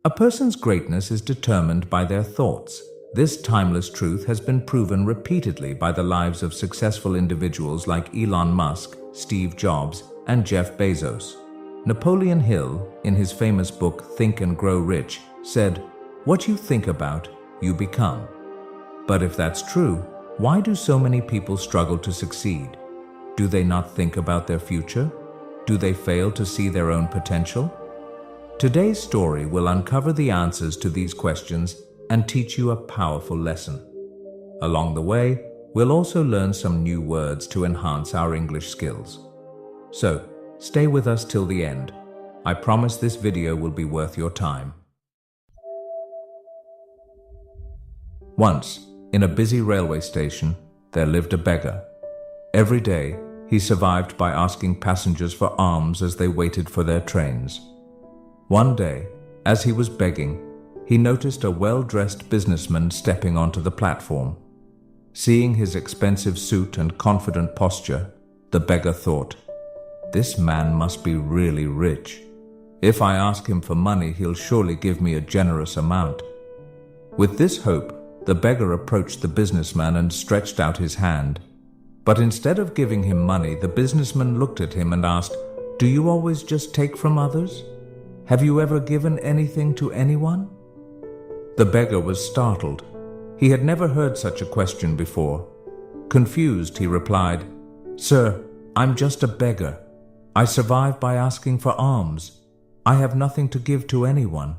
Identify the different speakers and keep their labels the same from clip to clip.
Speaker 1: A person's greatness is determined by their thoughts. This timeless truth has been proven repeatedly by the lives of successful individuals like Elon Musk, Steve Jobs, and Jeff Bezos. Napoleon Hill, in his famous book Think and Grow Rich, said, "What you think about, you become." But if that's true, why do so many people struggle to succeed? Do they not think about their future? Do they fail to see their own potential? Today's story will uncover the answers to these questions and teach you a powerful lesson. Along the way, we'll also learn some new words to enhance our English skills. So, stay with us till the end. I promise this video will be worth your time. Once, in a busy railway station, there lived a beggar. Every day, he survived by asking passengers for alms as they waited for their trains. One day, as he was begging, he noticed a well-dressed businessman stepping onto the platform. Seeing his expensive suit and confident posture, the beggar thought, "This man must be really rich. If I ask him for money, he'll surely give me a generous amount." With this hope, the beggar approached the businessman and stretched out his hand. But instead of giving him money, the businessman looked at him and asked, "Do you always just take from others? Have you ever given anything to anyone?" The beggar was startled. He had never heard such a question before. Confused, he replied, "Sir, I'm just a beggar. I survive by asking for alms. I have nothing to give to anyone."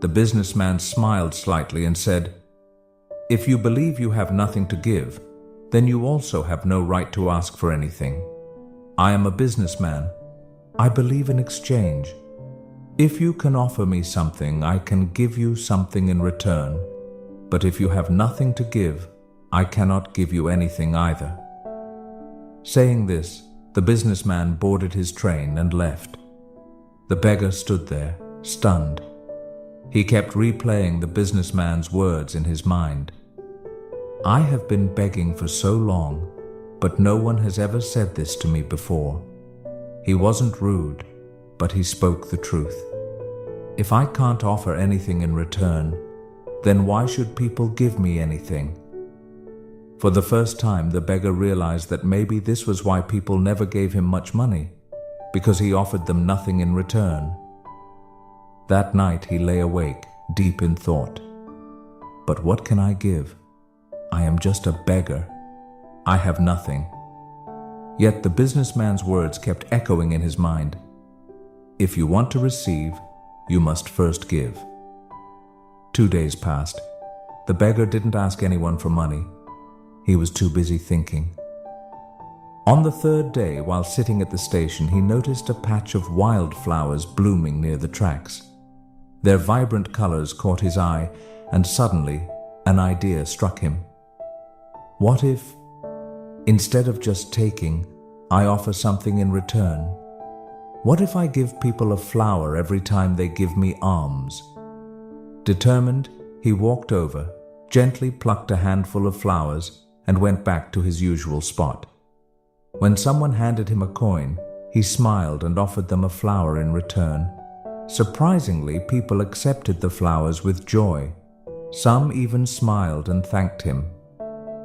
Speaker 1: The businessman smiled slightly and said, "If you believe you have nothing to give, then you also have no right to ask for anything. I am a businessman. I believe in exchange. If you can offer me something, I can give you something in return. But if you have nothing to give, I cannot give you anything either." Saying this, the businessman boarded his train and left. The beggar stood there, stunned. He kept replaying the businessman's words in his mind. "I have been begging for so long, but no one has ever said this to me before." He wasn't rude, but he spoke the truth. If I can't offer anything in return, then why should people give me anything? For the first time, the beggar realized that maybe this was why people never gave him much money, because he offered them nothing in return. That night he lay awake, deep in thought. "But what can I give? I am just a beggar. I have nothing." Yet the businessman's words kept echoing in his mind. "If you want to receive, you must first give." 2 days passed. The beggar didn't ask anyone for money. He was too busy thinking. On the third day, while sitting at the station, he noticed a patch of wildflowers blooming near the tracks. Their vibrant colors caught his eye, and suddenly, an idea struck him. What if, instead of just taking, I offer something in return? What if I give people a flower every time they give me alms? Determined, he walked over, gently plucked a handful of flowers, and went back to his usual spot. When someone handed him a coin, he smiled and offered them a flower in return. Surprisingly, people accepted the flowers with joy. Some even smiled and thanked him.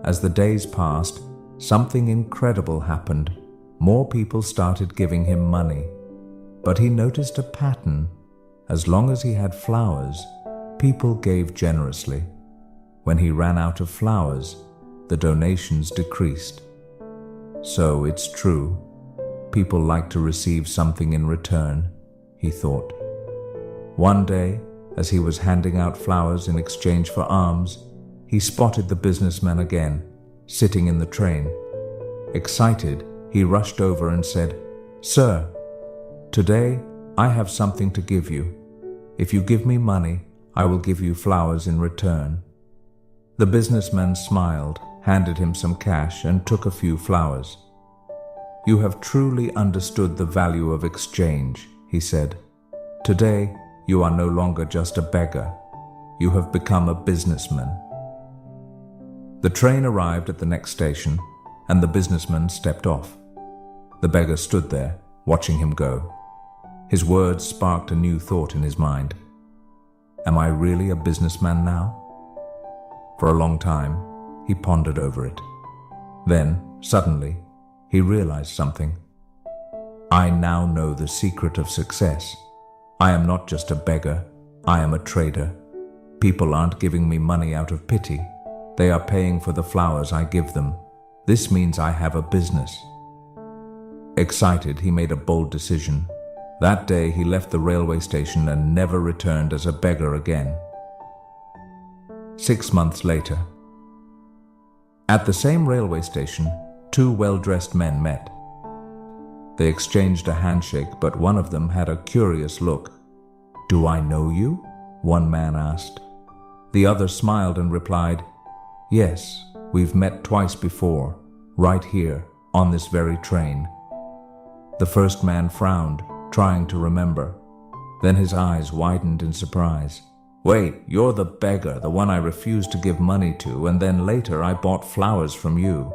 Speaker 1: As the days passed, something incredible happened. More people started giving him money. But he noticed a pattern. As long as he had flowers, people gave generously. When he ran out of flowers, the donations decreased. So it's true. People like to receive something in return, he thought. One day, as he was handing out flowers in exchange for alms, he spotted the businessman again, sitting in the train. Excited, he rushed over and said, "Sir, today I have something to give you. If you give me money, I will give you flowers in return." The businessman smiled, handed him some cash, and took a few flowers. "You have truly understood the value of exchange," he said. "Today, you are no longer just a beggar. You have become a businessman." The train arrived at the next station, and the businessman stepped off. The beggar stood there, watching him go. His words sparked a new thought in his mind. Am I really a businessman now? For a long time, he pondered over it. Then, suddenly, he realized something. I now know the secret of success. I am not just a beggar, I am a trader. People aren't giving me money out of pity. They are paying for the flowers I give them. This means I have a business. Excited, he made a bold decision. That day, he left the railway station and never returned as a beggar again. 6 months later, at the same railway station, two well-dressed men met. They exchanged a handshake, but one of them had a curious look. "Do I know you?" one man asked. The other smiled and replied, "Yes, we've met twice before, right here, on this very train." The first man frowned, trying to remember. Then his eyes widened in surprise. "Wait, you're the beggar, the one I refused to give money to, and then later I bought flowers from you."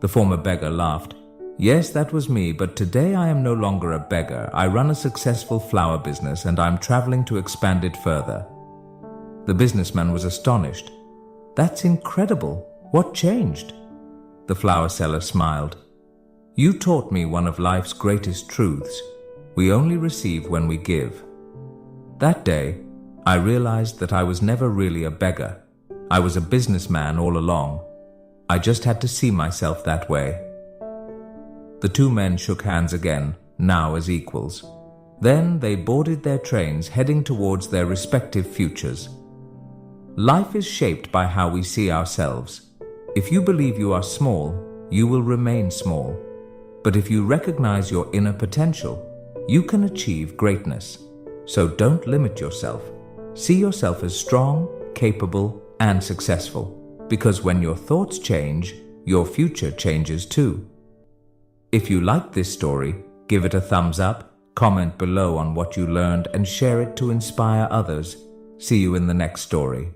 Speaker 1: The former beggar laughed. "Yes, that was me, but today I am no longer a beggar. I run a successful flower business and I'm traveling to expand it further." The businessman was astonished. "That's incredible. What changed?" The flower seller smiled. "You taught me one of life's greatest truths. We only receive when we give." That day, I realized that I was never really a beggar. I was a businessman all along. I just had to see myself that way. The two men shook hands again, now as equals. Then they boarded their trains, heading towards their respective futures. Life is shaped by how we see ourselves. If you believe you are small, you will remain small. But if you recognize your inner potential, you can achieve greatness. So don't limit yourself. See yourself as strong, capable, and successful. Because when your thoughts change, your future changes too. If you liked this story, give it a thumbs up, comment below on what you learned, and share it to inspire others. See you in the next story.